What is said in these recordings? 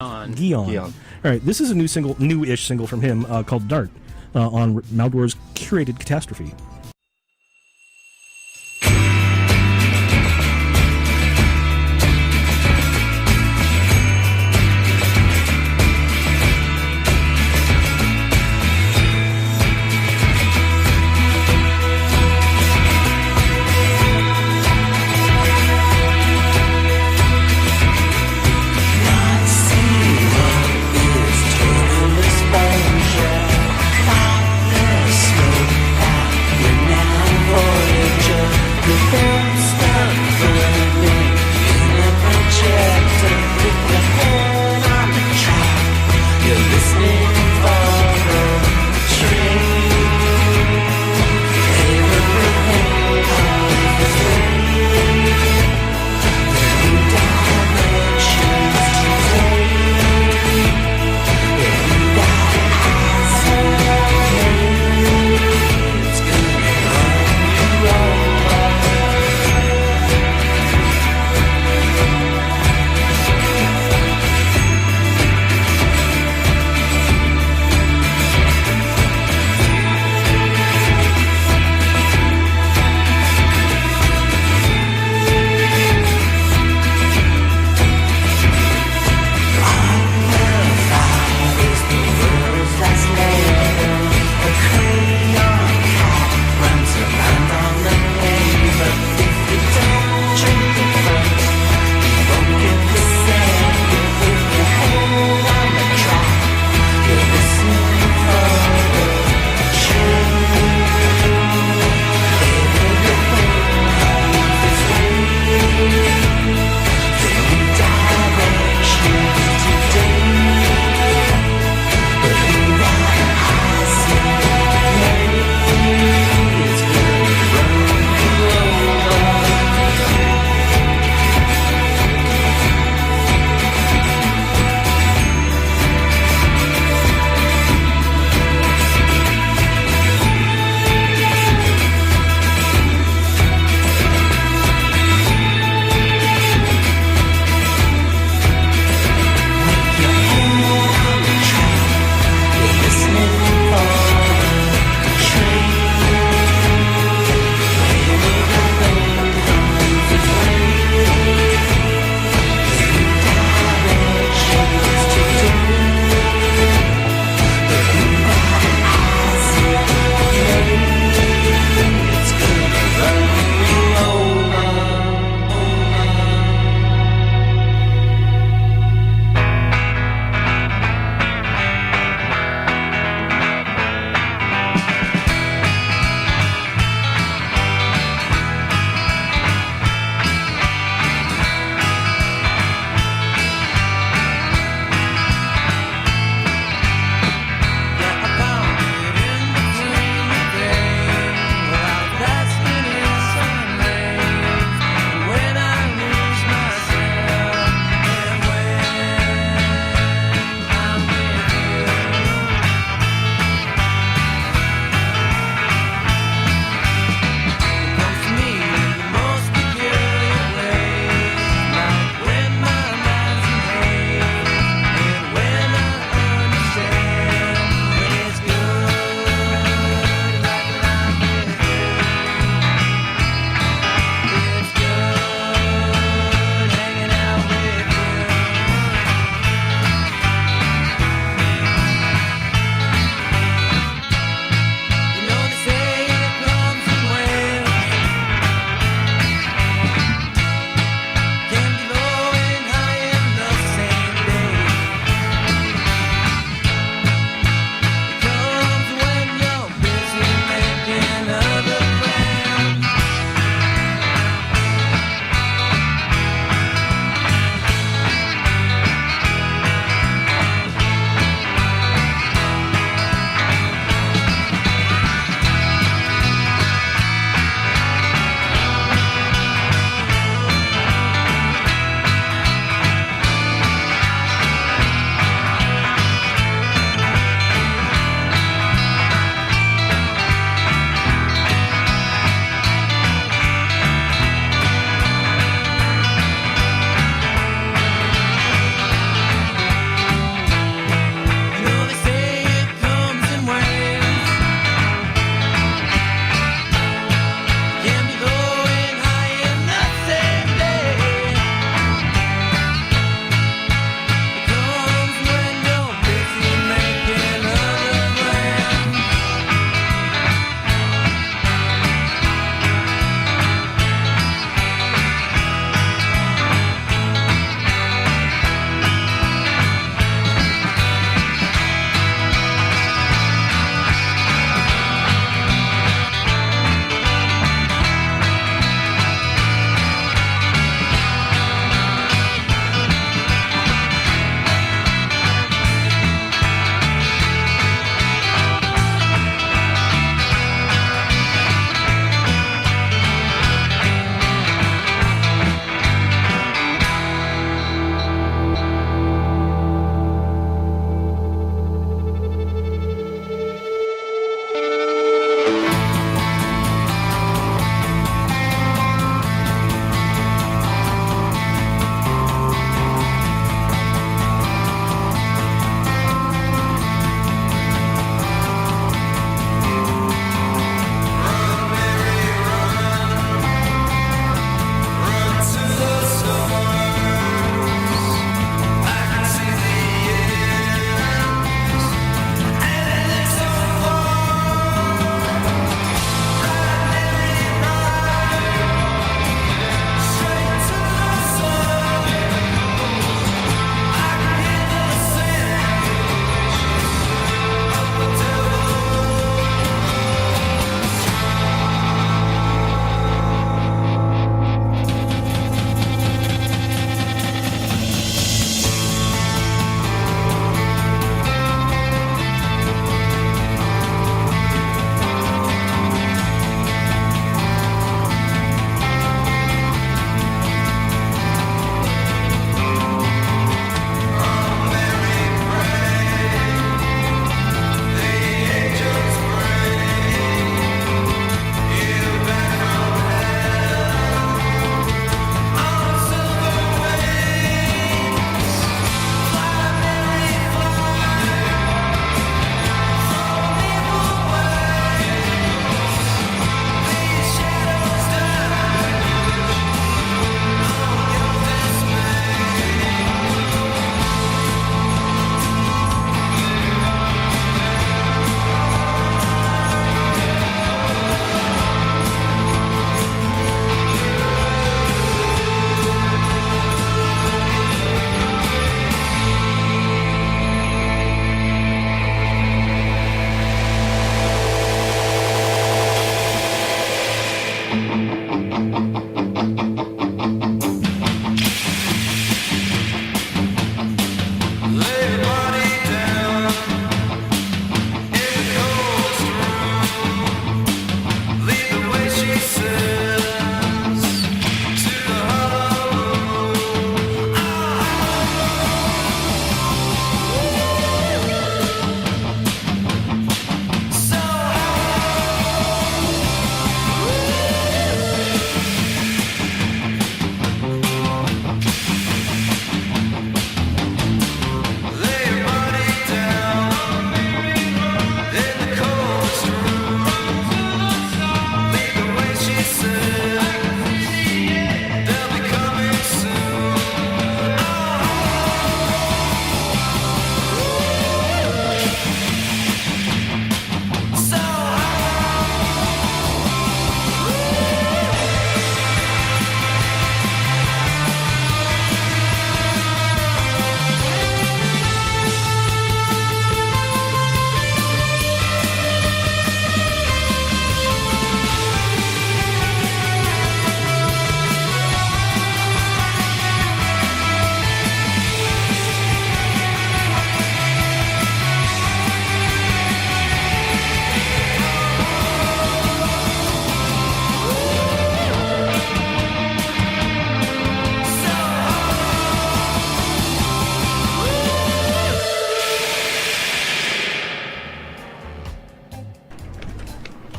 Guion. All right, this is a newish single from him called Dart on Malderor's Curated Catastrophe. When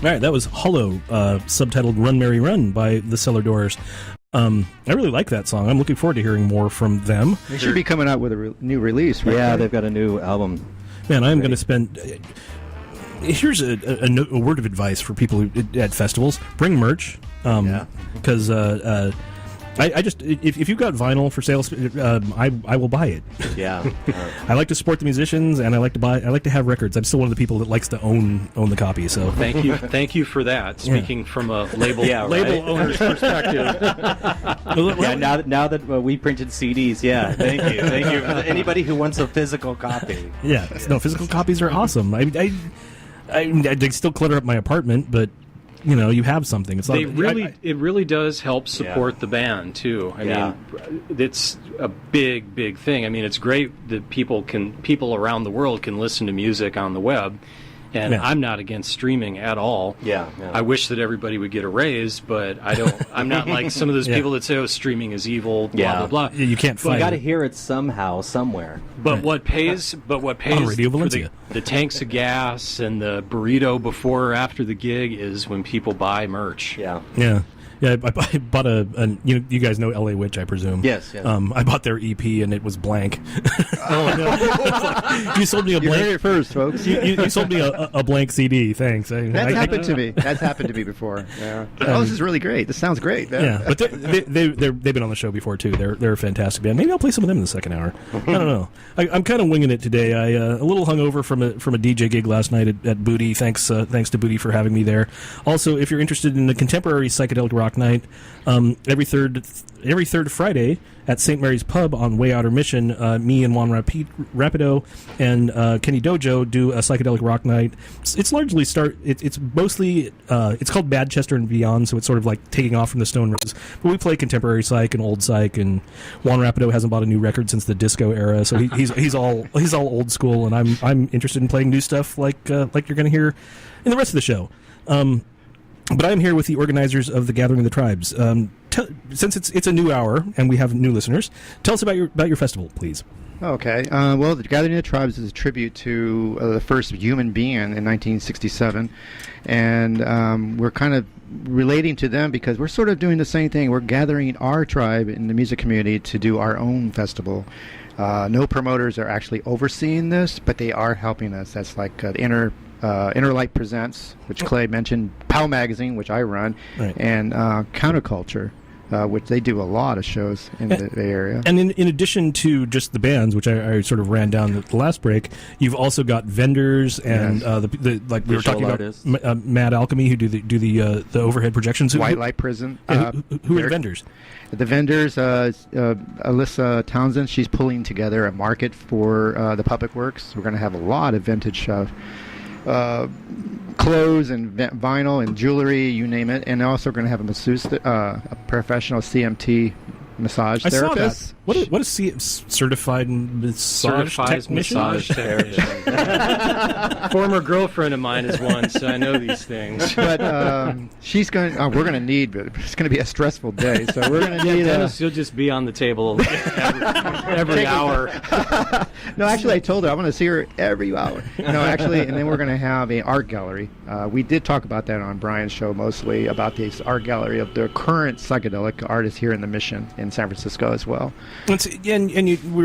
All right, that was Hollow, subtitled "Run Mary Run" by the Cellar Doors. I really like that song. I'm looking forward to hearing more from them. They should be coming out with a new release, right? Yeah, they've got a new album. Man, I'm going to spend... Here's a word of advice for people at festivals. Bring merch. Because I just... If you've got vinyl for sale, I will buy it. Yeah. I like to support the musicians, and I like to have records. I'm still one of the people that likes to own the copy. So thank you for that. Speaking from a label owner's perspective. Now that we printed CDs, thank you. Anybody who wants a physical copy. Yeah, no, physical copies are awesome. I they still clutter up my apartment, but you have something. It really does help support the band too. I mean, it's a big thing. I mean, it's great that people around the world can listen to music on the web. And I'm not against streaming at all. Yeah. I wish that everybody would get a raise, but I don't. I'm not like some of those people that say, "Oh, streaming is evil." Blah blah blah. You can't fight. You got to hear it somehow, somewhere. But what pays? But what pays on Radio for Valencia. the tanks of gas and the burrito before or after the gig is when people buy merch. Yeah. Yeah, I bought you guys know LA Witch, I presume. Yes. I bought their EP and it was blank. Oh no! You sold me a blank. You heard it first, folks. You sold me a blank CD. Thanks. That's happened to me. That's happened to me before. Yeah. This is really great. This sounds great. Yeah, but they've been on the show before too. They're a fantastic band. Maybe I'll play some of them in the second hour. I don't know. I'm kind of winging it today. I a little hungover from a DJ gig last night at Booty. Thanks to Booty for having me there. Also, if you're interested in the contemporary psychedelic rock night, every third Friday at St. Mary's Pub on Way Outer Mission, me and Juan Rapido and Kenny Dojo do a psychedelic rock night. It's largely it's mostly it's called Badchester and Beyond, so it's sort of like taking off from the Stone Roses. But we play contemporary psych and old psych, and Juan Rapido hasn't bought a new record since the disco era, so he's all old school, and I'm interested in playing new stuff like you're going to hear in the rest of the show. But I'm here with the organizers of the Gathering of the Tribes. Since it's a new hour and we have new listeners, tell us about your festival, please. Okay. Well, the Gathering of the Tribes is a tribute to the first human being in 1967, and we're kind of relating to them because we're sort of doing the same thing. We're gathering our tribe in the music community to do our own festival. No promoters are actually overseeing this, but they are helping us. That's like the Inner Light Presents, which Clay mentioned, POW Magazine, which I run, right, and Counterculture, which they do a lot of shows in the Bay Area. And in addition to just the bands, which I sort of ran down the last break, you've also got vendors and the like we were talking about Mad Alchemy, who do the overhead projections. White Light Prison. Who are the vendors? The vendors, Alyssa Townsend, she's pulling together a market for the Public Works. We're going to have a lot of vintage clothes and vinyl and jewelry, you name it, and also going to have a masseuse, a professional CMT massage therapist. Saw that. What is certified massage technician? Former girlfriend of mine is one, so I know these things. But she's going. We're going to need, but it's going to be a stressful day. So we're going to need. She'll just be on the table every hour. No, actually, I told her I want to see her every hour. No, actually, and then we're going to have an art gallery. We did talk about that on Brian's show, mostly about this art gallery of the current psychedelic artists here in the Mission in San Francisco as well. We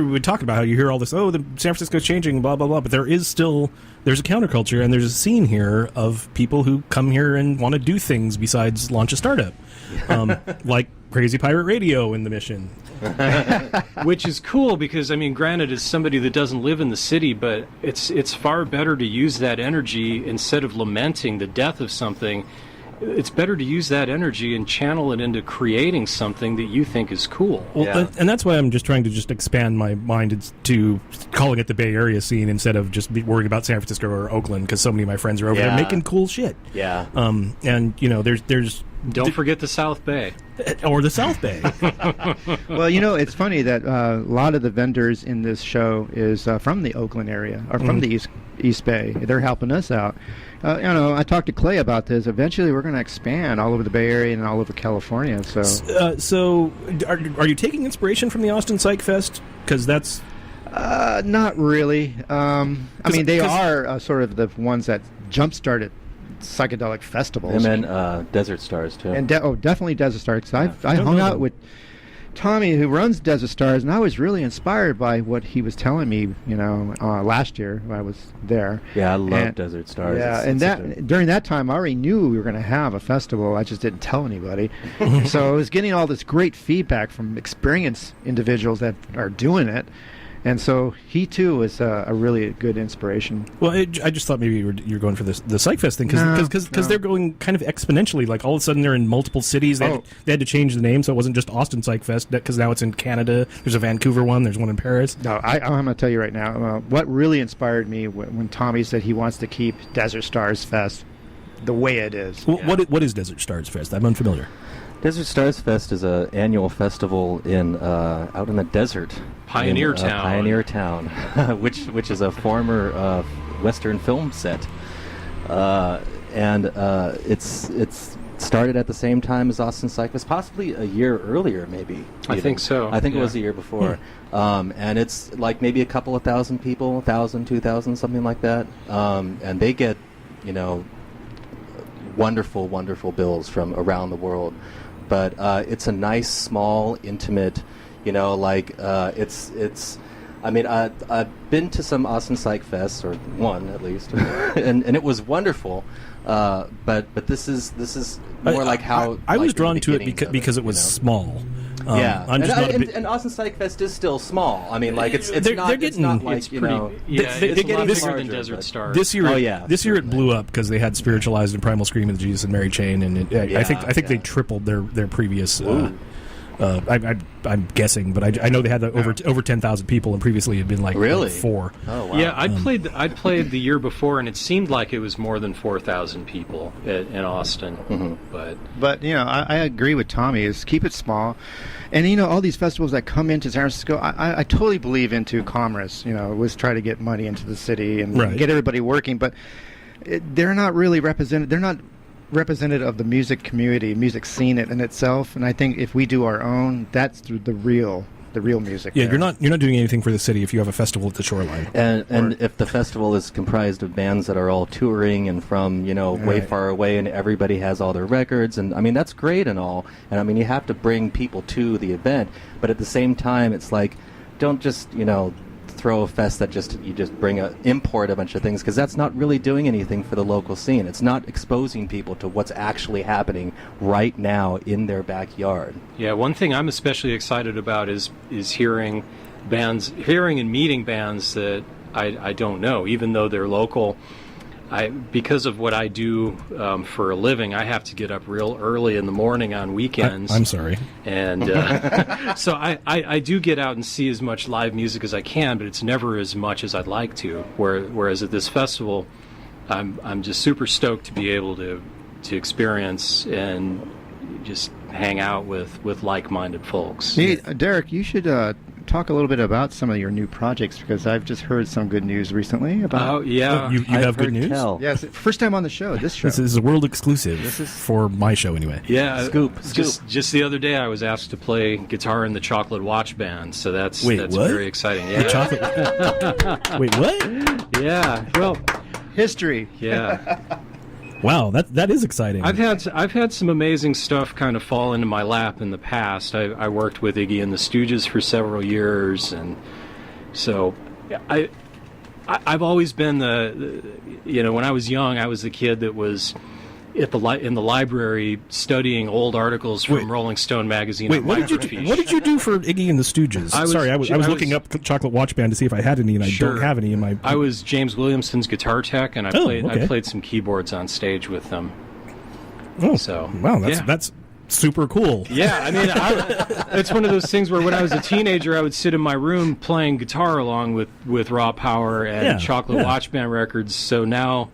would talk about how you hear all this, the San Francisco's changing, blah, blah, blah, but there's a counterculture, and there's a scene here of people who come here and want to do things besides launch a startup, like Crazy Pirate Radio in the Mission. Which is cool because, I mean, granted, as somebody that doesn't live in the city, but it's far better to use that energy instead of lamenting the death of something. It's better to use that energy and channel it into creating something that you think is cool. Well, and that's why I'm just trying to expand my mind to calling it the Bay Area scene instead of just worrying about San Francisco or Oakland, because so many of my friends are over there making cool shit. Yeah. And there's don't forget the South Bay. Or the South Bay. Well, it's funny that a lot of the vendors in this show is from the Oakland area or from the East Bay. They're helping us out. I talked to Clay about this. Eventually, we're going to expand all over the Bay Area and all over California. So are you taking inspiration from the Austin Psych Fest? Because that's... not really. I mean, they are sort of the ones that jump-started psychedelic festivals. And then Desert Stars too. And definitely Desert Stars. 'Cause I hung out with Tommy, who runs Desert Stars, and I was really inspired by what he was telling me, last year when I was there. Yeah, I love Desert Stars. Yeah, during that time, I already knew we were going to have a festival. I just didn't tell anybody. So I was getting all this great feedback from experienced individuals that are doing it. And so he, too, was a really good inspiration. Well, I just thought maybe you were going for the PsychFest thing, because they're going kind of exponentially. Like, all of a sudden, they're in multiple cities. They had to change the name, so it wasn't just Austin PsychFest, because now it's in Canada. There's a Vancouver one. There's one in Paris. No, I'm going to tell you right now, what really inspired me when Tommy said he wants to keep Desert Stars Fest the way it is. Well, what is Desert Stars Fest? I'm unfamiliar. Desert Stars Fest is an annual festival out in the desert, Pioneer Town, which is a former Western film set, and it's started at the same time as Austin PsychFest, possibly a year earlier, maybe. I think so. I think it was a year before, and it's like maybe a couple of thousand people, 1,000, 2,000, something like that, and they get wonderful, wonderful bills from around the world. But it's a nice, small, intimate, it's. I mean, I've been to some Austin Psych Fests, or one at least, and it was wonderful. But this is more like how I was drawn to it because it was small. Yeah, I'm just and Austin Psych Fest is still small. I mean, like it's not like it's pretty, they're it's getting bigger than Desert Stars. This year, it blew up because they had Spiritualized and Primal Scream and Jesus and Mary Chain, and I think they tripled their previous. I'm guessing, but I know they had over 10,000 people, and previously it had been like 4. Oh wow! Yeah, I played the year before, and it seemed like it was more than 4,000 people in Austin. Mm-hmm. But I agree with Tommy. Is keep it small, and all these festivals that come into San Francisco, I totally believe into commerce. Was try to get money into the city and get everybody working, but they're not really represented. They're not representative of the music community, music scene in itself. And I think if we do our own, that's the real music. Yeah, there. you're not doing anything for the city if you have a festival at the Shoreline. And if the festival is comprised of bands that are all touring and from way far away, and everybody has all their records, and I mean that's great and all. And I mean you have to bring people to the event, but at the same time it's like don't just throw a fest that you just import a bunch of things, because that's not really doing anything for the local scene. It's not exposing people to what's actually happening right now in their backyard. Yeah, one thing I'm especially excited about is hearing and meeting bands that I don't know, even though they're local. Because of what I do for a living, I have to get up real early in the morning on weekends. I'm sorry. And so I do get out and see as much live music as I can, but it's never as much as I'd like to. Whereas at this festival, I'm just super stoked to be able to experience and just hang out with like-minded folks. Hey, Derek, you should talk a little bit about some of your new projects, because I've just heard some good news recently about. Oh yeah, you have good news. Yes, first time on the show. This show. This is a world exclusive. This is for my show anyway. Yeah, scoop. Just the other day, I was asked to play guitar in the Chocolate Watch Band, so that's what? Very exciting. Yeah. The chocolate. Wait, what? Yeah. Well, history. Yeah. Wow, that is exciting. I've had some amazing stuff kind of fall into my lap in the past. I worked with Iggy and the Stooges for several years, and so I've always been when I was young, I was the kid that was in the library studying old articles from Rolling Stone magazine. Wait, what did you do for Iggy and the Stooges? I was looking up Chocolate Watch Band to see if I had any, and I don't have any in my. I was James Williamson's guitar tech, and I played some keyboards on stage with them. Oh, so wow, that's super cool. Yeah, I mean, it's one of those things where when I was a teenager, I would sit in my room playing guitar along with Raw Power and Chocolate Watch Band records. So now.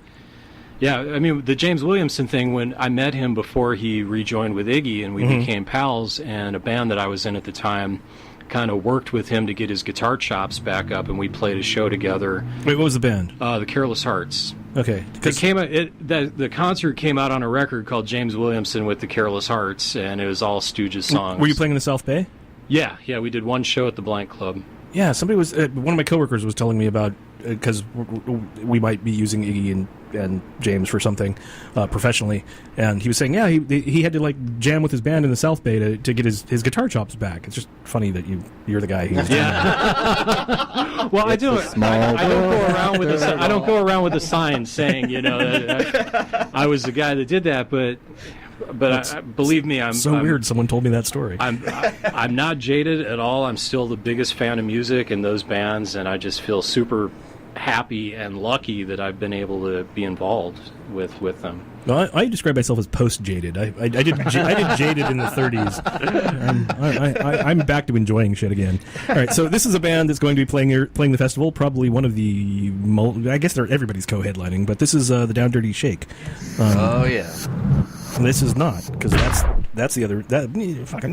Yeah, I mean, the James Williamson thing, when I met him before he rejoined with Iggy and we became pals, and a band that I was in at the time kind of worked with him to get his guitar chops back up, and we played a show together. Wait, what was the band? The Careless Hearts. Okay. The concert came out on a record called James Williamson with the Careless Hearts, and it was all Stooges songs. Were you playing in the South Bay? Yeah, we did one show at the Blank Club. Yeah, somebody was. One of my coworkers was telling me about because we might be using Iggy and James for something professionally, and he was saying, yeah, he had to like jam with his band in the South Bay to get his guitar chops back. It's just funny that you're the guy who's Well, I do. I don't go around with I don't go around with a sign saying, that I was the guy that did that, but believe me, I'm weird. Someone told me that story. I'm not jaded at all. I'm still the biggest fan of music and those bands, and I just feel super happy and lucky that I've been able to be involved with them. No, I describe myself as post-jaded. I did jaded in the 30s. I'm back to enjoying shit again. All right, so this is a band that's going to be playing the festival. Probably one of the I guess everybody's co-headlining, but this is the Down Dirty Shake. Oh yeah. This is not, because that's the other. Fucking.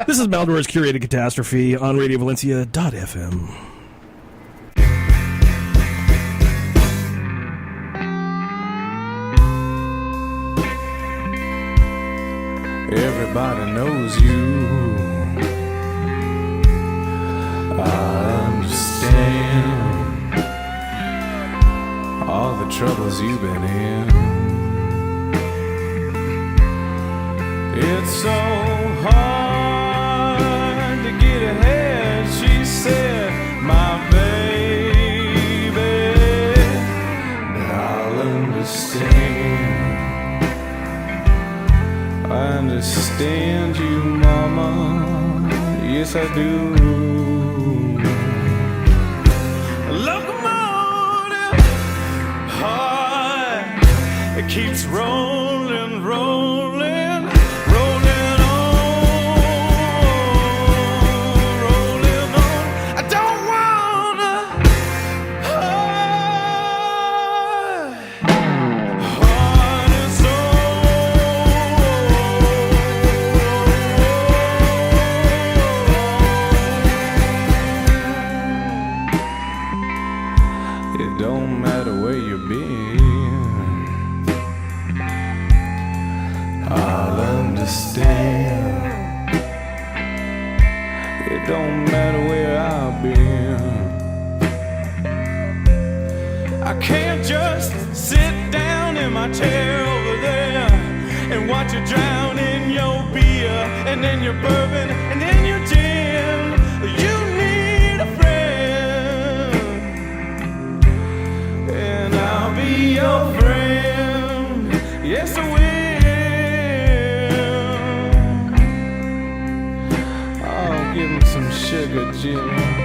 This is Malderor's Curated Catastrophe on Radio Valencia.fm. Everybody knows you. I understand all the troubles you've been in. It's so hard to get ahead, she said, my baby. But I'll understand. I understand you, mama. Yes, I do. Locomotive heart, it keeps rolling, rolling, rolling on, rolling on. I don't wanna heart and soul. It don't matter where you've been. I'll understand. It don't matter where I've been. I can't just sit down in my chair over there and watch you drown in your beer and then your bourbon and then your gin. You need a friend, and I'll be your friend. Yes, I will. I'll give him some sugar, Jimmy.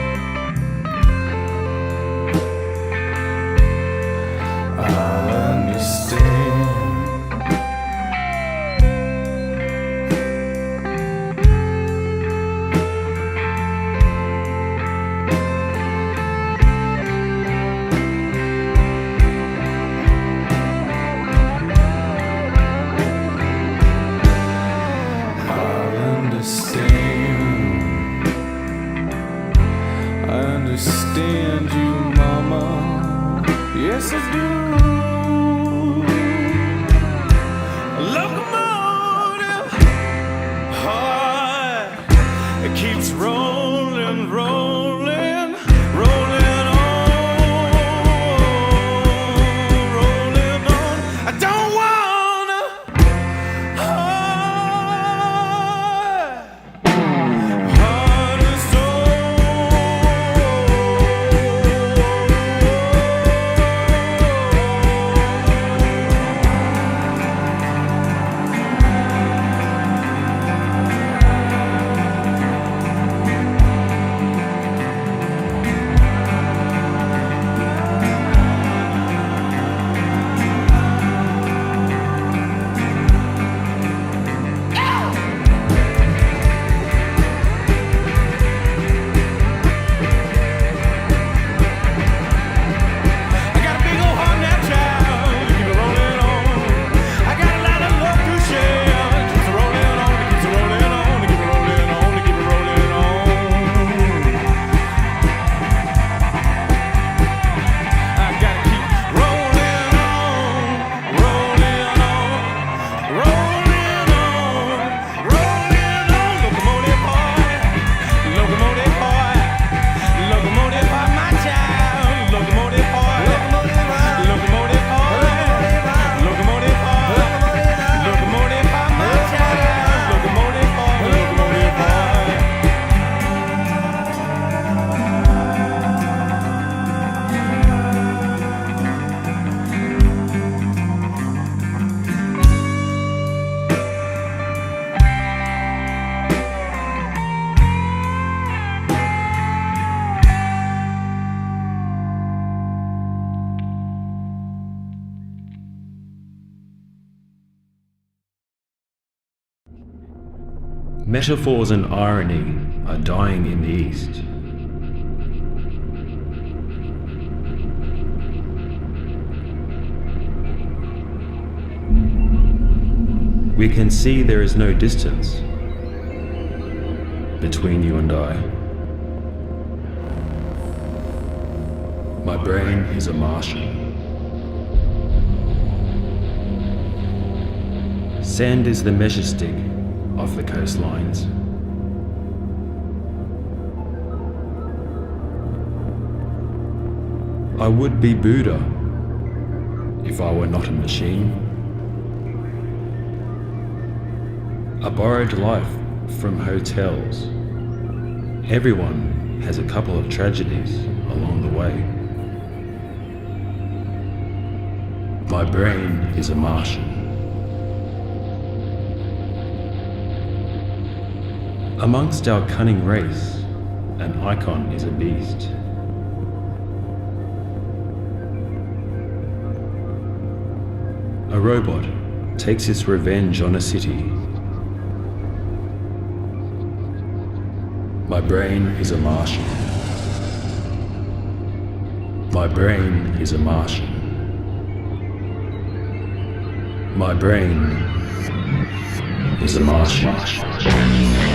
I'll understand. I'll understand. I understand you, mama. Yes, I do. Locomotive heart, it keeps rolling, rolling, rolling on, rolling on. I don't wanna heart and soul. Metaphors and irony are dying in the East. We can see there is no distance between you and I. My brain is a Martian. Sand is the measure stick of the coastlines. I would be Buddha if I were not a machine. A borrowed life from hotels. Everyone has a couple of tragedies along the way. My brain is a Martian. Amongst our cunning race, an icon is a beast. A robot takes its revenge on a city. My brain is a Martian. My brain is a Martian. My brain is a Martian.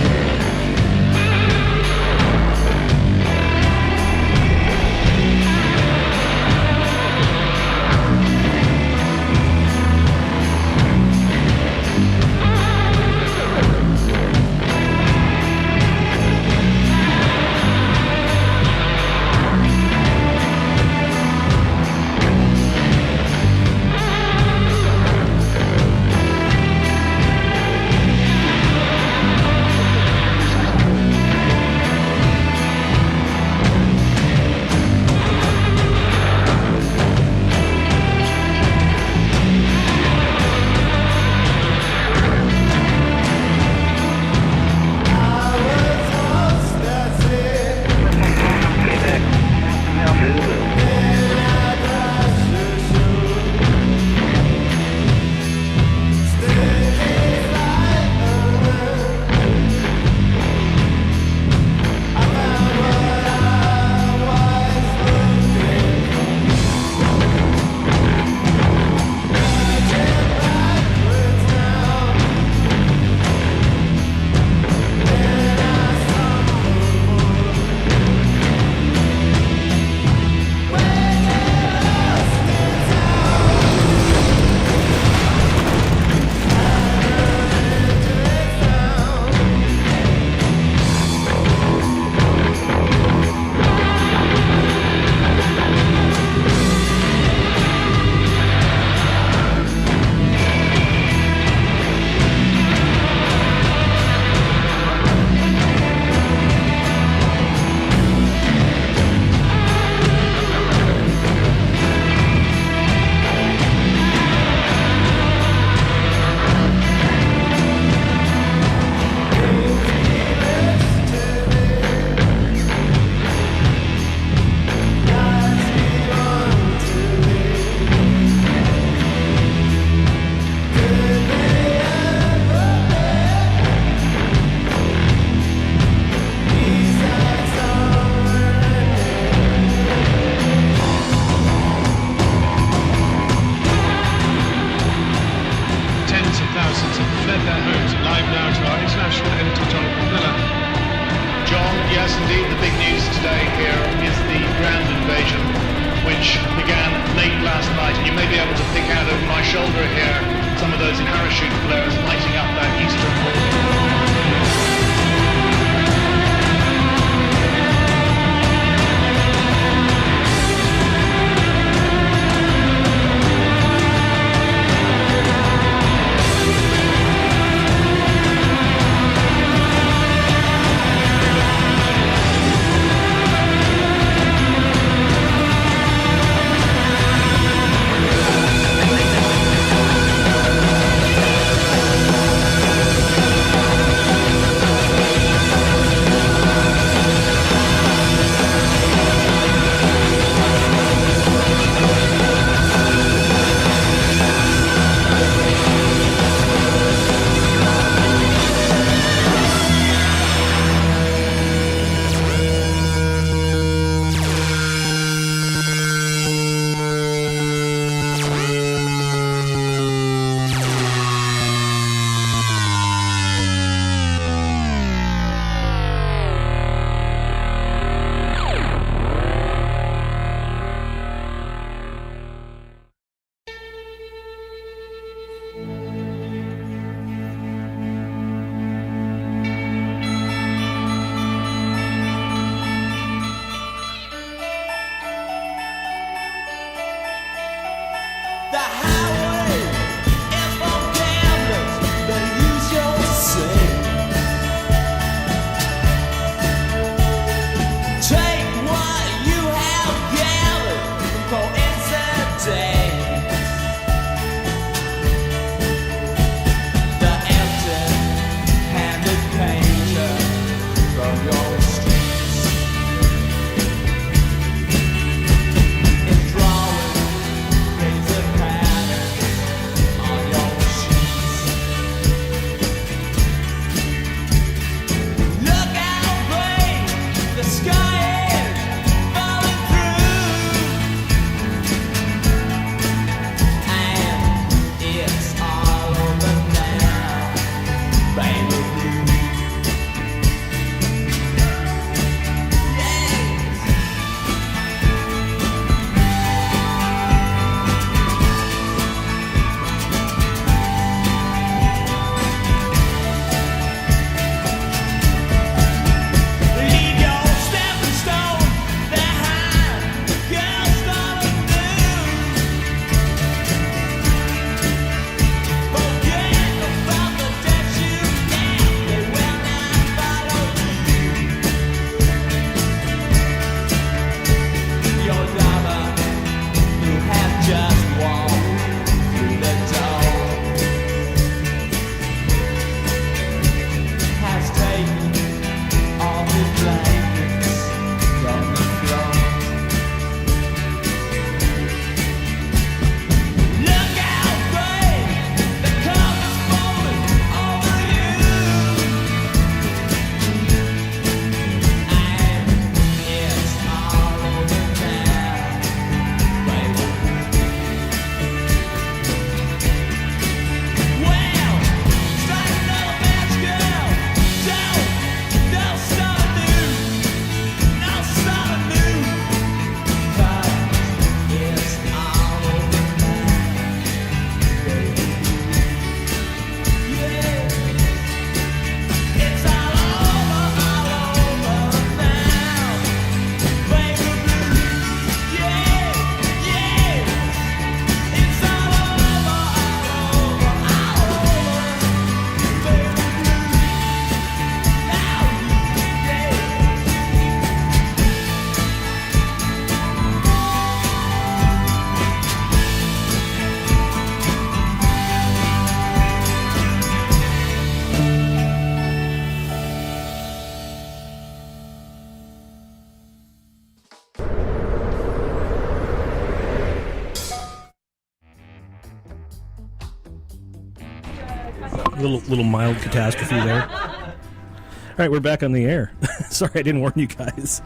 Little mild catastrophe there. All right, we're back on the air. Sorry, I didn't warn you guys.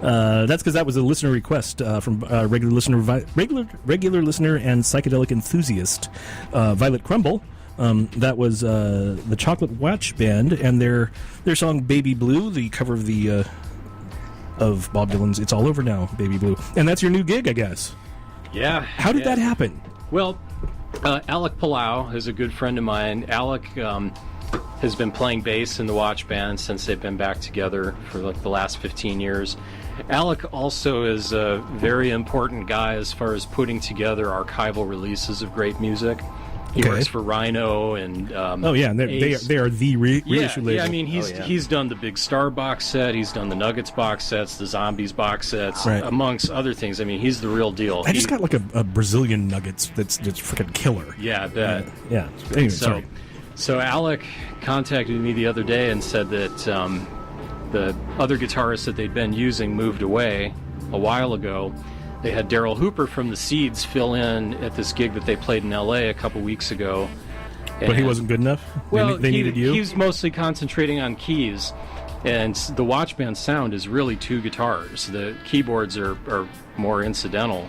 That's because that was a listener request from regular listener and psychedelic enthusiast Violet Crumble. That was the Chocolate Watch Band and their song "Baby Blue," the cover of the of Bob Dylan's "It's All Over Now," "Baby Blue," and that's your new gig, I guess. Yeah. How did that happen? Well, Alec Palau is a good friend of mine. Alec has been playing bass in the Watch Band since they've been back together for like the last 15 years. Alec also is a very important guy as far as putting together archival releases of great music. He works for Rhino and and they are the reissue label. Yeah, I mean he's done the Big Star box set, he's done the Nuggets box sets, the Zombies box sets, amongst other things. I mean he's the real deal. I just got like a Brazilian Nuggets that's freaking killer. Yeah, I bet. Yeah. Anyway, sorry. So Alec contacted me the other day and said that the other guitarist that they'd been using moved away a while ago. They had Daryl Hooper from the Seeds fill in at this gig that they played in L.A. a couple weeks ago. But he wasn't good enough? Well, they needed you? He's mostly concentrating on keys. And the Watch Band sound is really two guitars. The keyboards are more incidental,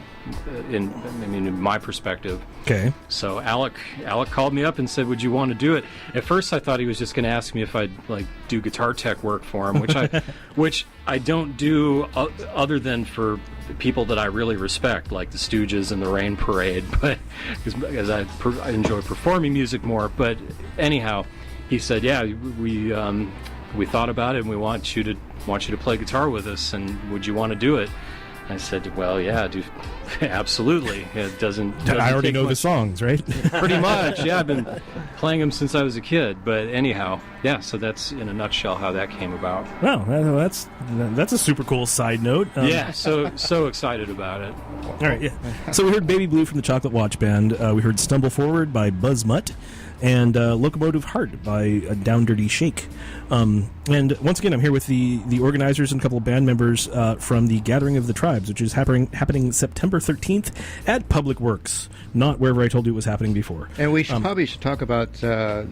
in my perspective. Okay. So Alec called me up and said, "Would you want to do it?" At first, I thought he was just going to ask me if I'd do guitar tech work for him, which I don't do other than for people that I really respect, like the Stooges and the Rain Parade, but because I enjoy performing music more. But anyhow, he said, "Yeah, we thought about it, and we want you to play guitar with us, and would you want to do it?" I said, "Well, yeah, absolutely." It doesn't I already know much. the songs, right? Pretty much, yeah. I've been playing them since I was a kid. But anyhow, yeah. So that's in a nutshell how that came about. Wow, that's a super cool side note. Yeah, so excited about it. All right, yeah. So we heard "Baby Blue" from the Chocolate Watch Band. We heard "Stumble Forward" by Buzz Mutt. And Locomotive Heart by Down Dirty Shake. And once again, I'm here with the organizers and a couple of band members from the Gathering of the Tribes, which is happening September 13th at Public Works, not wherever I told you it was happening before. And we probably should talk about the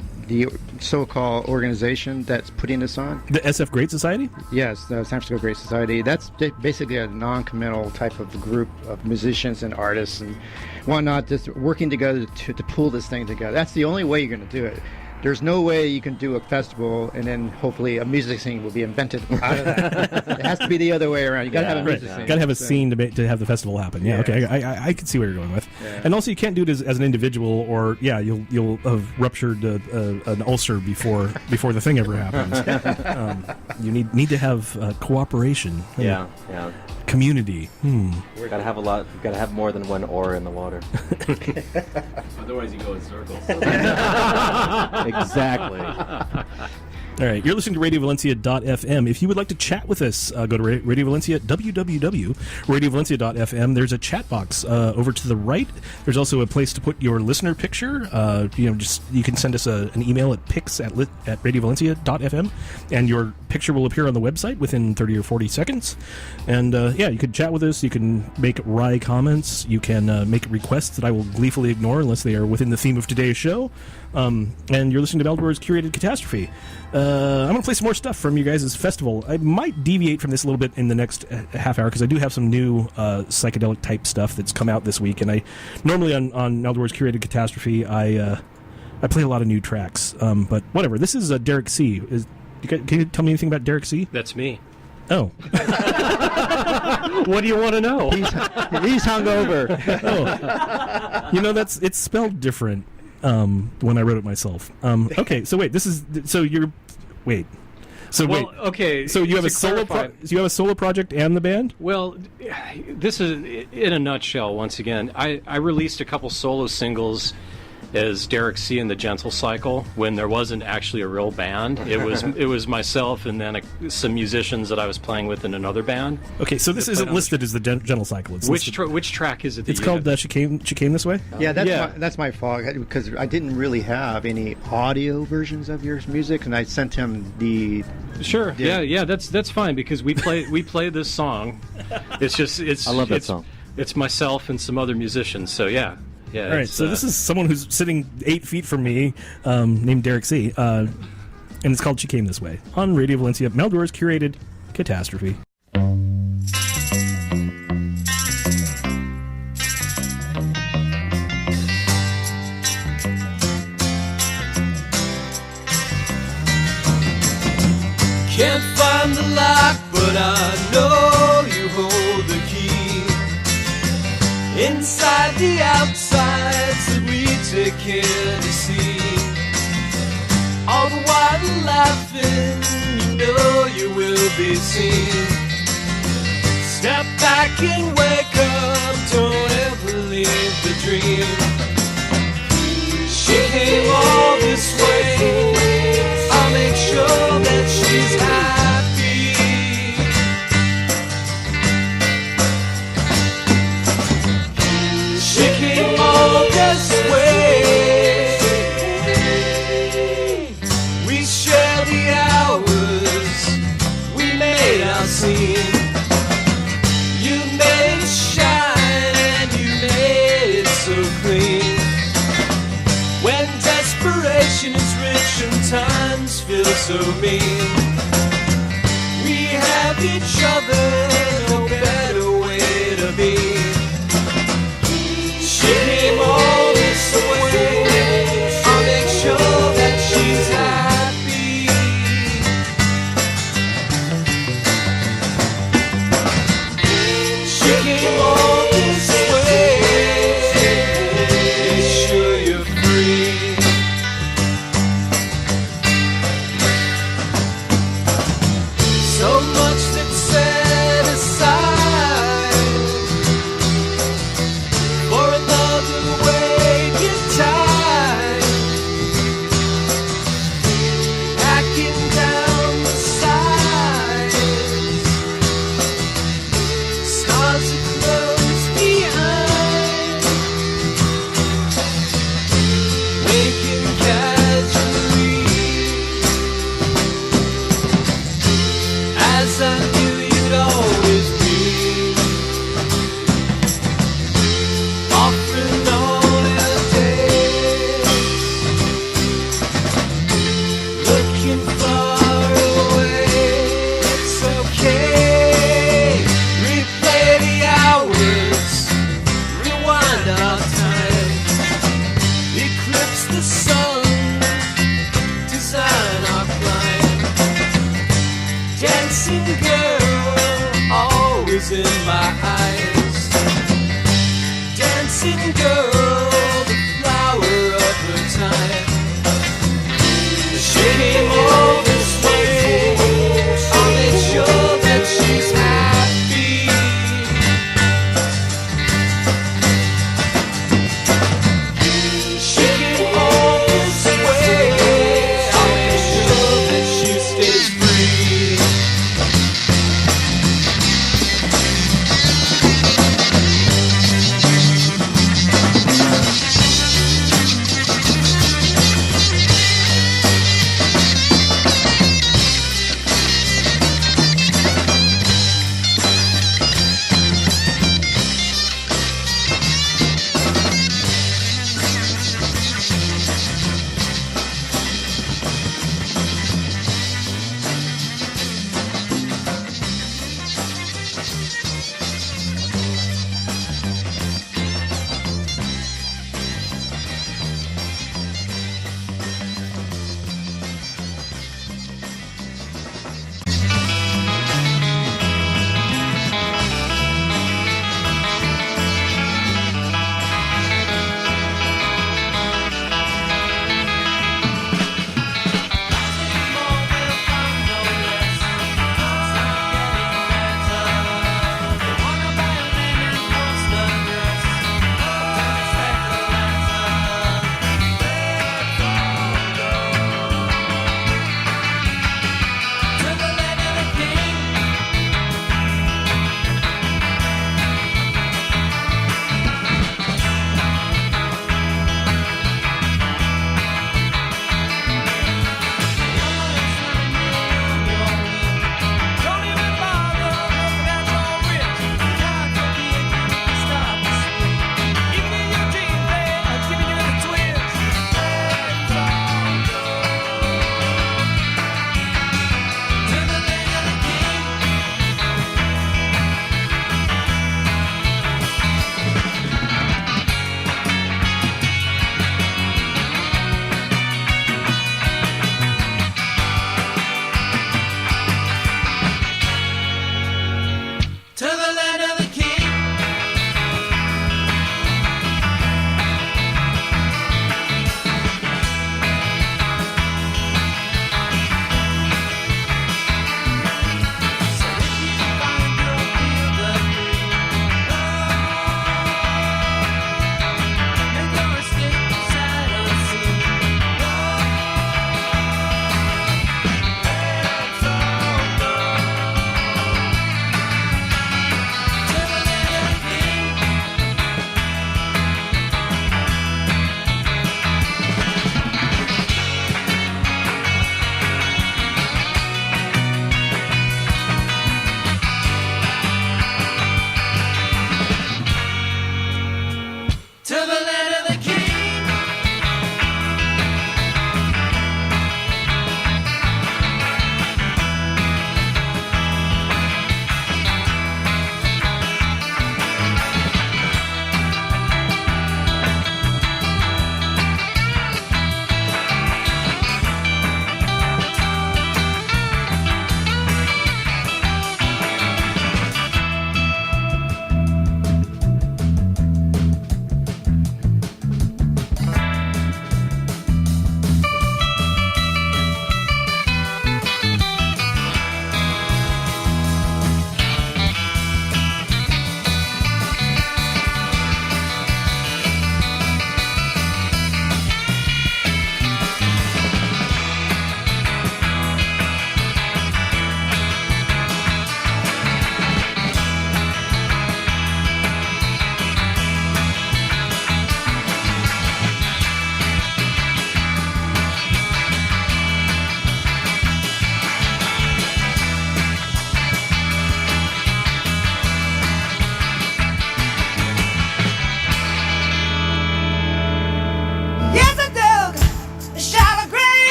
so-called organization that's putting this on. The SF Great Society? Yes, the San Francisco Great Society. That's basically a non-committal type of group of musicians and artists and whatnot, just working together to pull this thing together. That's the only way you're going to do it. There's no way you can do a festival and then hopefully a music scene will be invented out of that. It has to be the other way around. You got to have a music scene. Got to have a scene to have the festival happen. Yeah, okay, I can see where you're going with. Yeah. And also, you can't do it as an individual, or you'll have ruptured an ulcer before the thing ever happens. You need to have cooperation. Yeah. Community. We've got to have We've got to have more than one oar in the water. Otherwise, you go in circles. Exactly. All right, you're listening to RadioValencia.fm. If you would like to chat with us, go to Radio Valencia, www.radiovalencia.fm. There's a chat box over to the right. There's also a place to put your listener picture. You can send us an email at pics@radiovalencia.fm, and your picture will appear on the website within 30 or 40 seconds. And you can chat with us. You can make wry comments. You can make requests that I will gleefully ignore unless they are within the theme of today's show. And you're listening to Malderor's Curated Catastrophe. I'm going to play some more stuff from you guys' festival. I might deviate from this a little bit in the next half hour because I do have some new psychedelic type stuff that's come out this week. And I normally on Malderor's Curated Catastrophe, I play a lot of new tracks. But whatever. This is Derek C. Can you tell me anything about Derek C? That's me. Oh. What do you want to know? He's hungover. Oh. It's spelled different when I wrote it myself. Okay, so wait, okay. So you have a solo project and the band? Well, this is in a nutshell. Once again, I released a couple solo singles as Derek C. and the Gentle Cycle when there wasn't actually a real band. It was myself and then some musicians that I was playing with in another band. Okay, so this isn't listed as the Gentle Cycle. It's which track is it? It's called She Came This Way? Yeah, that's my fault because I didn't really have any audio versions of your music, and I sent him the. Sure. Yeah. That's fine because we play this song. I love that song. It's myself and some other musicians. So yeah. Yeah. All right, so this is someone who's sitting 8 feet from me, named Derek C. And it's called She Came This Way on Radio Valencia, Malderor's Curated Catastrophe. Can't find the lock, but I know you hold the key. Inside the outsides that we take care to see. All the while laughing, you know you will be seen. Step back and wake up, don't ever leave the dream. She came all this way, I'll make sure that she's happy. She came all this way. We share the hours, we made our scene. You made it shine and you made it so clean. When desperation is rich and times feel so mean, we have each other, no better way to be. She came all this way, I'll make sure that she's happy. She came all this way, make sure you're free. So much that's said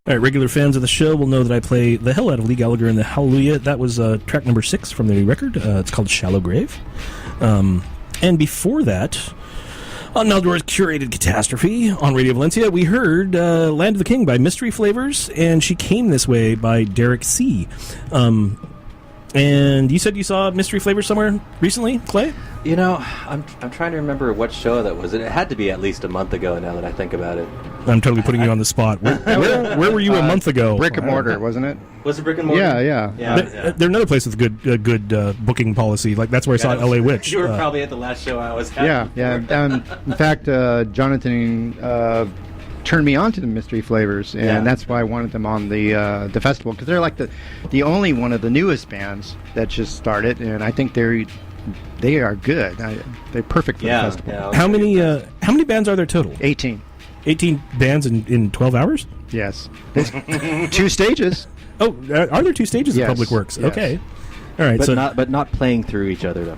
All right, regular fans of the show will know that I play the hell out of Lee Gallagher and the Hallelujah. That was track number 6 from the new record. It's called Shallow Grave. And before that, on Malderor's Curated Catastrophe on Radio Valencia, we heard Land of the King by Mystery Flavors and She Came This Way by Derek C. And you said you saw Mystery Flavors somewhere recently, Clay? You know, I'm trying to remember what show that was. It had to be at least a month ago now that I think about it. I'm totally putting you on the spot. Where were you a month ago? Brick and Mortar, wasn't it? Was it Brick and Mortar? Yeah. They're another place with good booking policy. Like that's where I saw LA Witch. You were probably at the last show I was at. Yeah. In fact, Jonathan turned me on to the Mystery Flavors, and that's why I wanted them on the festival, because they're like the only one of the newest bands that just started, and I think they are good. They're perfect for the festival. Yeah, how many bands are there total? 18 bands in 12 hours? Yes. 2 stages. Oh, are there 2 stages Yes. of Public Works? Yes. Okay. All right. But not playing through each other, though.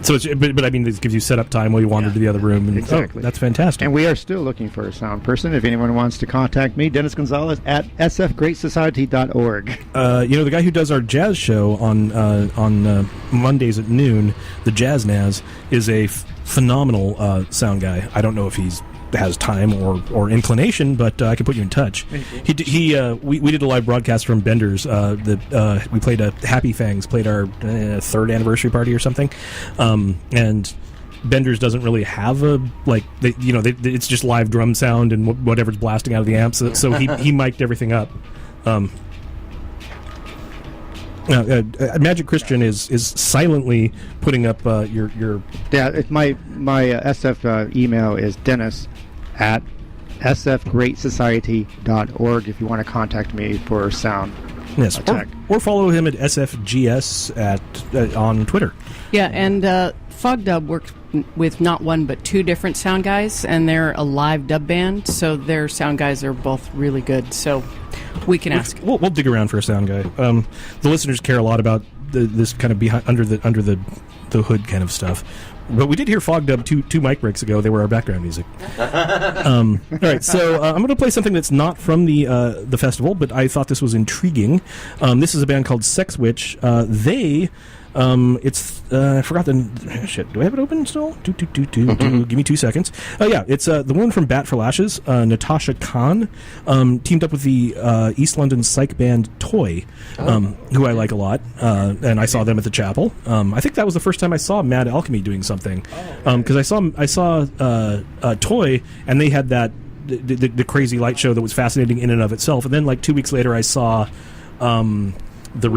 So but I mean, this gives you setup time while you wander to the other room. And, Exactly. that's fantastic. And we are still looking for a sound person. If anyone wants to contact me, Dennis Gonzalez at sfgreatsociety.org. The guy who does our jazz show on Mondays at noon, the Jazz Naz, is a phenomenal sound guy. I don't know if he's has time or inclination, but I can put you in touch. We did a live broadcast from Bender's. We played Happy Fangs, played our 3rd anniversary party or something, and Bender's doesn't really have it's just live drum sound and whatever's blasting out of the amps. So he mic'd everything up. Magic Christian is silently putting up your. It's my SF email is Dennis at sfgreatsociety.org if you want to contact me for sound. Yes, tech. or follow him at SFGS on Twitter. Yeah, and Fog Dub works with not one but 2 different sound guys, and they're a live dub band, so their sound guys are both really good. So we can ask. We'll dig around for a sound guy. The listeners care a lot about this kind of behind under the hood kind of stuff. But we did hear Fog Dub two mic breaks ago. They were our background music. All right, so I'm going to play something that's not from the festival, but I thought this was intriguing. This is a band called Sex Witch. I forgot the shit. Do I have it open still? Give me 2 seconds. It's the woman from Bat for Lashes, Natasha Khan, teamed up with the East London psych band Toy, who I like a lot, and I saw them at the Chapel. I think that was the first time I saw Mad Alchemy doing something, because I saw Toy, and they had that the crazy light show that was fascinating in and of itself, and then like 2 weeks later I saw. The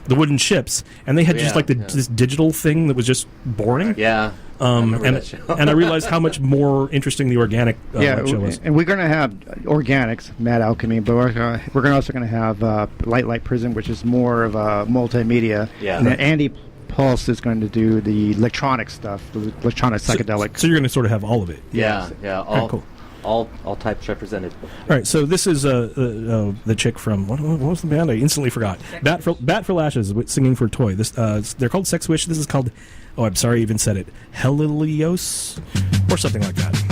wooden ships, and they had this digital thing that was just boring. Yeah. And I realized how much more interesting the organic show was. And we're going to have organics, Mad Alchemy, but we're also going to have Light Prison, which is more of a multimedia. Yeah. And then Andy Pulse is going to do the electronic stuff, the electronic psychedelic. So you're going to sort of have all of it. Yeah. All right, cool. All types represented. All right, so this is the chick from what was the band? I instantly forgot. Bat for Lashes singing for Toy. This they're called Sex Wish. This is called I'm sorry I even said it. Helios or something like that.